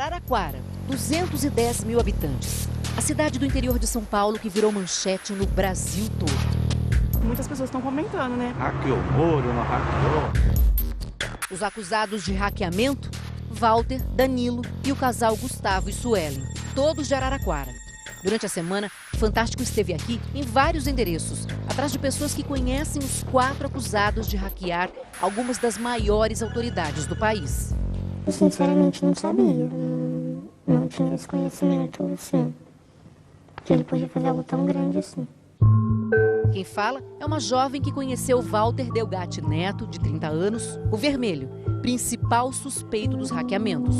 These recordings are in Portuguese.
Araraquara, 210 mil habitantes. A cidade do interior de São Paulo que virou manchete no Brasil todo. Muitas pessoas estão comentando, né? Hackeou o muro, não hackeou. Os acusados de hackeamento, Walter, Danilo e o casal Gustavo e Suelen, todos de Araraquara. Durante a semana, o Fantástico esteve aqui em vários endereços, atrás de pessoas que conhecem os 4 acusados de hackear algumas das maiores autoridades do país. Eu sinceramente não sabia, não tinha esse conhecimento assim, que ele podia fazer algo tão grande assim. Quem fala é uma jovem que conheceu Walter Delgatti Neto, de 30 anos, o Vermelho, principal suspeito dos hackeamentos.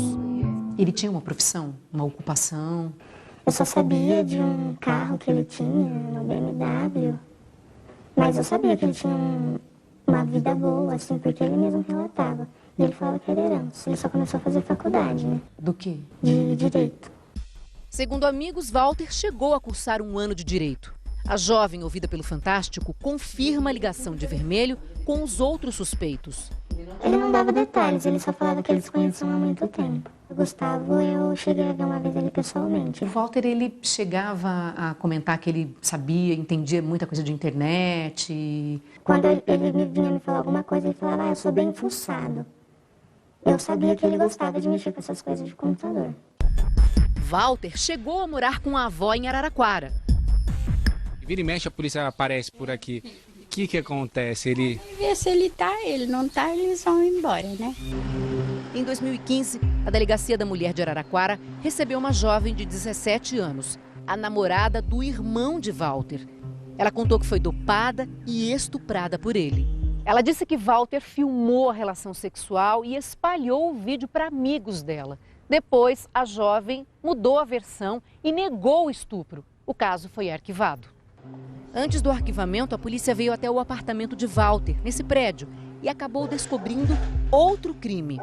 Ele tinha uma profissão, uma ocupação? Eu só sabia de um carro que ele tinha, uma BMW, mas eu sabia que ele tinha uma vida boa, assim, porque ele mesmo relatava. E ele falava que era herança. Ele só começou a fazer faculdade, né? Do quê? De Direito. Segundo amigos, Walter chegou a cursar um ano de Direito. A jovem, ouvida pelo Fantástico, confirma a ligação de Vermelho com os outros suspeitos. Ele não dava detalhes, ele só falava que eles se conheciam há muito tempo. O Gustavo, eu cheguei a ver uma vez ele pessoalmente. O Walter, ele chegava a comentar que ele sabia, entendia muita coisa de internet. Quando ele vinha me falar alguma coisa, ele falava, eu sou bem fuçado. Eu sabia que ele gostava de mexer com essas coisas de computador. Walter chegou a morar com a avó em Araraquara. Vira e mexe, a polícia aparece por aqui. O que acontece? Ele... Vê se ele tá, ele não tá, eles vão embora, né? Em 2015, a Delegacia da Mulher de Araraquara recebeu uma jovem de 17 anos, a namorada do irmão de Walter. Ela contou que foi dopada e estuprada por ele. Ela disse que Walter filmou a relação sexual e espalhou o vídeo para amigos dela. Depois, a jovem mudou a versão e negou o estupro. O caso foi arquivado. Antes do arquivamento, a polícia veio até o apartamento de Walter, nesse prédio, e acabou descobrindo outro crime.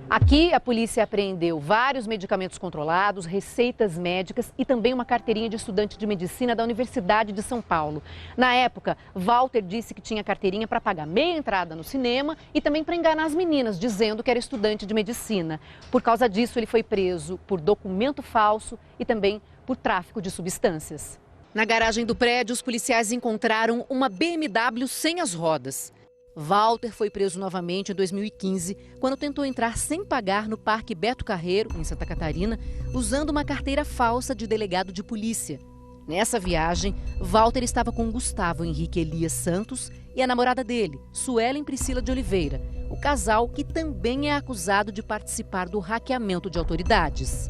Aqui, a polícia apreendeu vários medicamentos controlados, receitas médicas e também uma carteirinha de estudante de medicina da Universidade de São Paulo. Na época, Walter disse que tinha carteirinha para pagar meia entrada no cinema e também para enganar as meninas, dizendo que era estudante de medicina. Por causa disso, ele foi preso por documento falso e também por tráfico de substâncias. Na garagem do prédio, os policiais encontraram uma BMW sem as rodas. Walter foi preso novamente em 2015, quando tentou entrar sem pagar no Parque Beto Carreiro, em Santa Catarina, usando uma carteira falsa de delegado de polícia. Nessa viagem, Walter estava com Gustavo Henrique Elias Santos e a namorada dele, Suelen Priscila de Oliveira, o casal que também é acusado de participar do hackeamento de autoridades.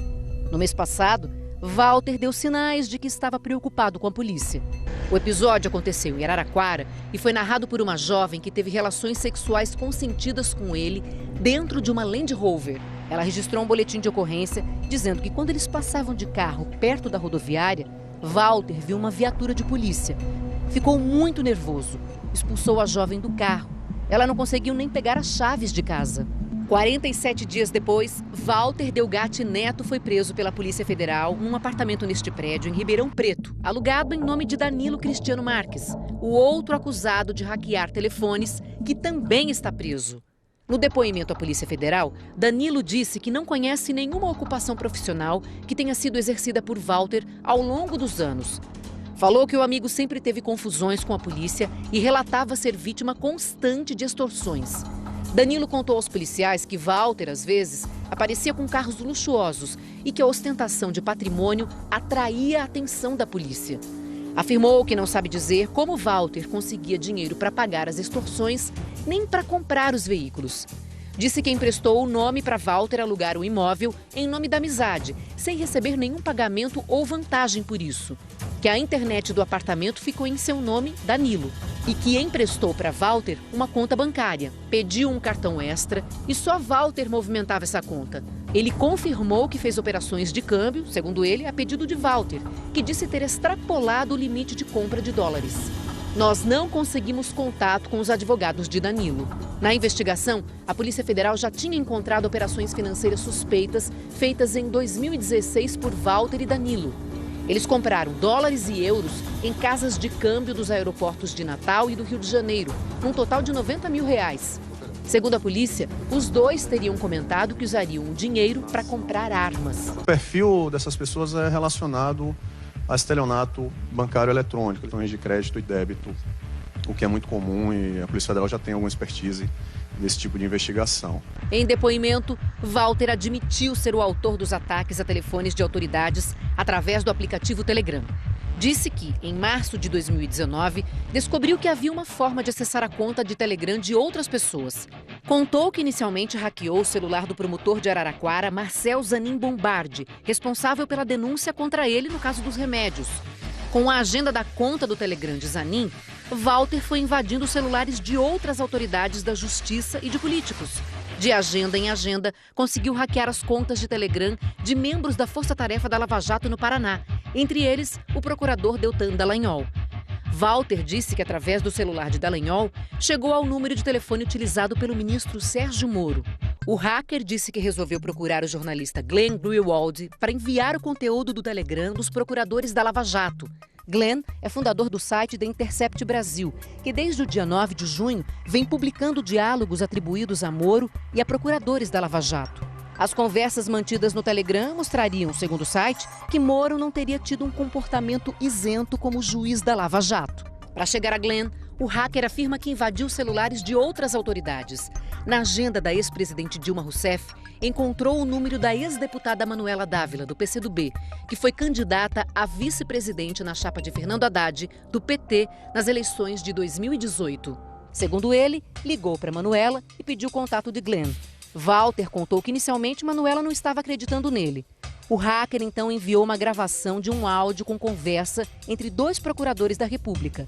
No mês passado, Walter deu sinais de que estava preocupado com a polícia. O episódio aconteceu em Araraquara e foi narrado por uma jovem que teve relações sexuais consentidas com ele dentro de uma Land Rover. Ela registrou um boletim de ocorrência dizendo que quando eles passavam de carro perto da rodoviária, Walter viu uma viatura de polícia. Ficou muito nervoso, expulsou a jovem do carro. Ela não conseguiu nem pegar as chaves de casa. 47 dias depois, Walter Delgatti Neto foi preso pela Polícia Federal num apartamento neste prédio em Ribeirão Preto, alugado em nome de Danilo Cristiano Marques, o outro acusado de hackear telefones, que também está preso. No depoimento à Polícia Federal, Danilo disse que não conhece nenhuma ocupação profissional que tenha sido exercida por Walter ao longo dos anos. Falou que o amigo sempre teve confusões com a polícia e relatava ser vítima constante de extorsões. Danilo contou aos policiais que Walter, às vezes, aparecia com carros luxuosos e que a ostentação de patrimônio atraía a atenção da polícia. Afirmou que não sabe dizer como Walter conseguia dinheiro para pagar as extorsões, nem para comprar os veículos. Disse que emprestou o nome para Walter alugar o imóvel em nome da amizade, sem receber nenhum pagamento ou vantagem por isso. Que a internet do apartamento ficou em seu nome, Danilo, e que emprestou para Walter uma conta bancária, pediu um cartão extra e só Walter movimentava essa conta. Ele confirmou que fez operações de câmbio, segundo ele, a pedido de Walter, que disse ter extrapolado o limite de compra de dólares. Nós não conseguimos contato com os advogados de Danilo. Na investigação, a Polícia Federal já tinha encontrado operações financeiras suspeitas feitas em 2016 por Walter e Danilo. Eles compraram dólares e euros em casas de câmbio dos aeroportos de Natal e do Rio de Janeiro, num total de R$90 mil. Segundo a polícia, os dois teriam comentado que usariam o dinheiro para comprar armas. O perfil dessas pessoas é relacionado a estelionato bancário eletrônico, cartões de crédito e débito, o que é muito comum e a Polícia Federal já tem alguma expertise nesse tipo de investigação. Em depoimento, Walter admitiu ser o autor dos ataques a telefones de autoridades através do aplicativo Telegram. Disse que, em março de 2019, descobriu que havia uma forma de acessar a conta de Telegram de outras pessoas. Contou que inicialmente hackeou o celular do promotor de Araraquara, Marcel Zanin Bombardi, responsável pela denúncia contra ele no caso dos remédios. Com a agenda da conta do Telegram de Zanin, Walter foi invadindo os celulares de outras autoridades da justiça e de políticos. De agenda em agenda, conseguiu hackear as contas de Telegram de membros da Força Tarefa da Lava Jato no Paraná, entre eles o procurador Deltan Dallagnol. Walter disse que através do celular de Dallagnol chegou ao número de telefone utilizado pelo ministro Sérgio Moro. O hacker disse que resolveu procurar o jornalista Glenn Greenwald para enviar o conteúdo do Telegram dos procuradores da Lava Jato. Glenn é fundador do site The Intercept Brasil, que desde o dia 9 de junho vem publicando diálogos atribuídos a Moro e a procuradores da Lava Jato. As conversas mantidas no Telegram mostrariam, segundo o site, que Moro não teria tido um comportamento isento como juiz da Lava Jato. Para chegar a Glenn, o hacker afirma que invadiu celulares de outras autoridades. Na agenda da ex-presidente Dilma Rousseff, encontrou o número da ex-deputada Manuela Dávila, do PCdoB, que foi candidata a vice-presidente na chapa de Fernando Haddad, do PT, nas eleições de 2018. Segundo ele, ligou para Manuela e pediu contato de Glenn. Walter contou que inicialmente Manuela não estava acreditando nele. O hacker então enviou uma gravação de um áudio com conversa entre dois procuradores da República.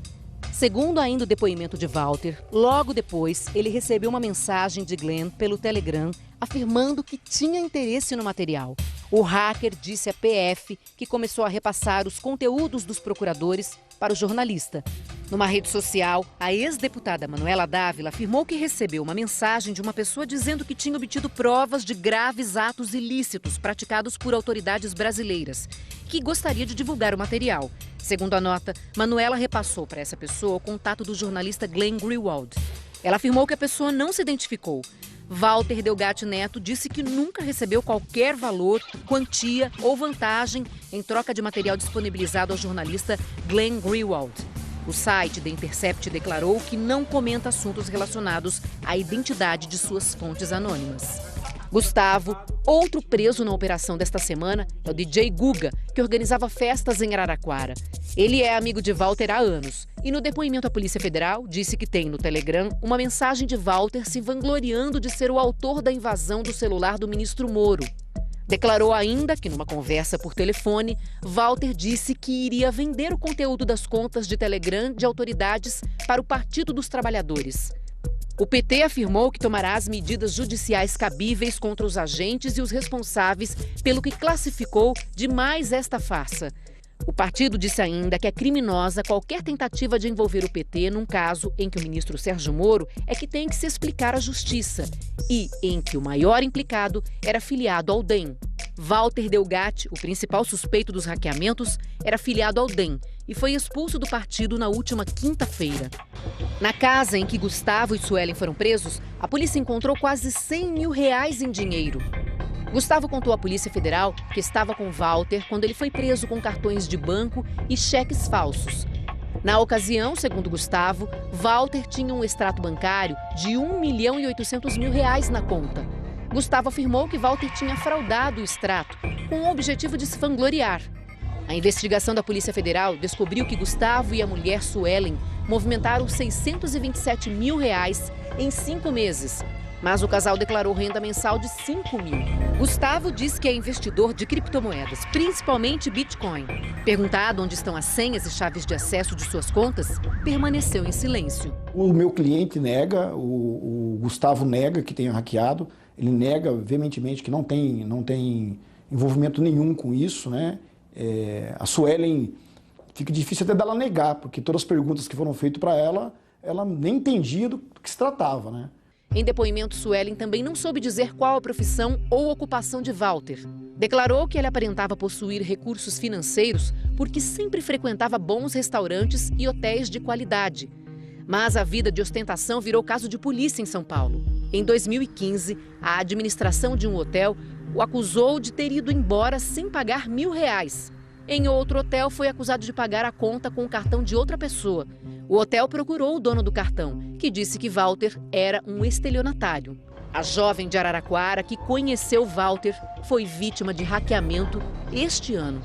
Segundo ainda o depoimento de Walter, logo depois ele recebeu uma mensagem de Glenn pelo Telegram afirmando que tinha interesse no material. O hacker disse à PF que começou a repassar os conteúdos dos procuradores para o jornalista. Numa rede social, a ex-deputada Manuela Dávila afirmou que recebeu uma mensagem de uma pessoa dizendo que tinha obtido provas de graves atos ilícitos praticados por autoridades brasileiras, que gostaria de divulgar o material. Segundo a nota, Manuela repassou para essa pessoa o contato do jornalista Glenn Greenwald. Ela afirmou que a pessoa não se identificou. Walter Delgatti Neto disse que nunca recebeu qualquer valor, quantia ou vantagem em troca de material disponibilizado ao jornalista Glenn Greenwald. O site The Intercept declarou que não comenta assuntos relacionados à identidade de suas fontes anônimas. Gustavo, outro preso na operação desta semana, é o DJ Guga, que organizava festas em Araraquara. Ele é amigo de Walter há anos e no depoimento à Polícia Federal disse que tem no Telegram uma mensagem de Walter se vangloriando de ser o autor da invasão do celular do ministro Moro. Declarou ainda que, numa conversa por telefone, Walter disse que iria vender o conteúdo das contas de Telegram de autoridades para o Partido dos Trabalhadores. O PT afirmou que tomará as medidas judiciais cabíveis contra os agentes e os responsáveis pelo que classificou de mais esta farsa. O partido disse ainda que é criminosa qualquer tentativa de envolver o PT num caso em que o ministro Sérgio Moro é que tem que se explicar à justiça e em que o maior implicado era filiado ao DEM. Walter Delgatti, o principal suspeito dos hackeamentos, era filiado ao DEM e foi expulso do partido na última quinta-feira. Na casa em que Gustavo e Suelen foram presos, a polícia encontrou quase R$100 mil em dinheiro. Gustavo contou à Polícia Federal que estava com Walter quando ele foi preso com cartões de banco e cheques falsos. Na ocasião, segundo Gustavo, Walter tinha um extrato bancário de R$1.800.000 na conta. Gustavo afirmou que Walter tinha fraudado o extrato com o objetivo de se vangloriar. A investigação da Polícia Federal descobriu que Gustavo e a mulher Suelen movimentaram R$627 mil em 5 meses. Mas o casal declarou renda mensal de R$5 mil. Gustavo diz que é investidor de criptomoedas, principalmente Bitcoin. Perguntado onde estão as senhas e chaves de acesso de suas contas, permaneceu em silêncio. O meu cliente nega, o Gustavo nega que tenha hackeado, ele nega veementemente que não tem envolvimento nenhum com isso, né? A Suelen, fica difícil até dela negar, porque todas as perguntas que foram feitas para ela, ela nem entendia do que se tratava, né? Em depoimento, Suelen também não soube dizer qual a profissão ou ocupação de Walter. Declarou que ele aparentava possuir recursos financeiros porque sempre frequentava bons restaurantes e hotéis de qualidade. Mas a vida de ostentação virou caso de polícia em São Paulo. Em 2015, a administração de um hotel o acusou de ter ido embora sem pagar R$1.000. Em outro hotel, foi acusado de pagar a conta com o cartão de outra pessoa. O hotel procurou o dono do cartão, que disse que Walter era um estelionatário. A jovem de Araraquara, que conheceu Walter, foi vítima de hackeamento este ano.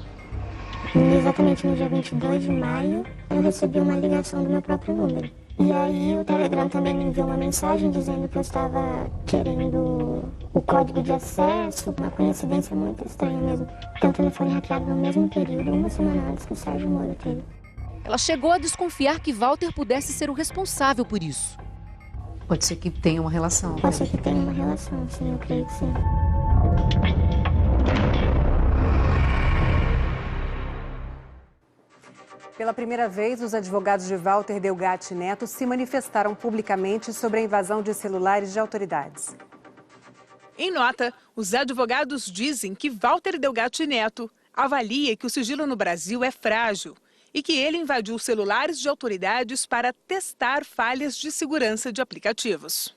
Exatamente no dia 22 de maio, eu recebi uma ligação do meu próprio número. E aí o Telegram também me enviou uma mensagem dizendo que eu estava querendo o código de acesso, uma coincidência muito estranha mesmo. Ter o telefone hackeado no mesmo período, uma semana antes que o Sérgio Moro teve. Ela chegou a desconfiar que Walter pudesse ser o responsável por isso. Pode ser que tenha uma relação. Pode ser que tenha uma relação, sim, eu creio que sim. Pela primeira vez, os advogados de Walter Delgatti Neto se manifestaram publicamente sobre a invasão de celulares de autoridades. Em nota, os advogados dizem que Walter Delgatti Neto avalia que o sigilo no Brasil é frágil e que ele invadiu celulares de autoridades para testar falhas de segurança de aplicativos.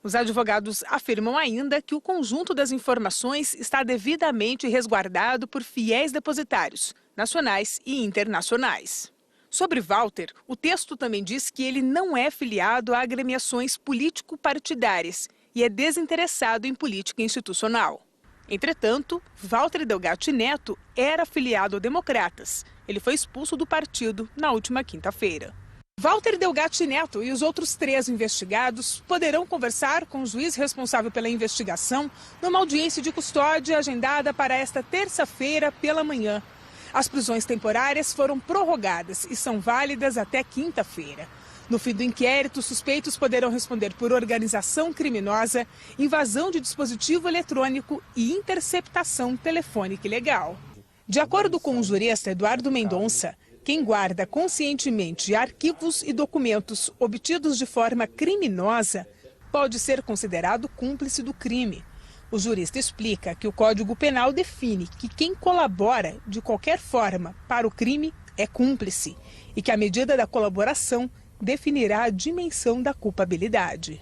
Os advogados afirmam ainda que o conjunto das informações está devidamente resguardado por fiéis depositários, nacionais e internacionais. Sobre Walter, o texto também diz que ele não é filiado a agremiações político-partidárias e é desinteressado em política institucional. Entretanto, Walter Delgatti Neto era filiado a Democratas. Ele foi expulso do partido na última quinta-feira. Walter Delgatti Neto e os outros 3 investigados poderão conversar com o juiz responsável pela investigação numa audiência de custódia agendada para esta terça-feira pela manhã. As prisões temporárias foram prorrogadas e são válidas até quinta-feira. No fim do inquérito, suspeitos poderão responder por organização criminosa, invasão de dispositivo eletrônico e interceptação telefônica ilegal. De acordo com o jurista Eduardo Mendonça, quem guarda conscientemente arquivos e documentos obtidos de forma criminosa pode ser considerado cúmplice do crime. O jurista explica que o Código Penal define que quem colabora de qualquer forma para o crime é cúmplice e que a medida da colaboração definirá a dimensão da culpabilidade.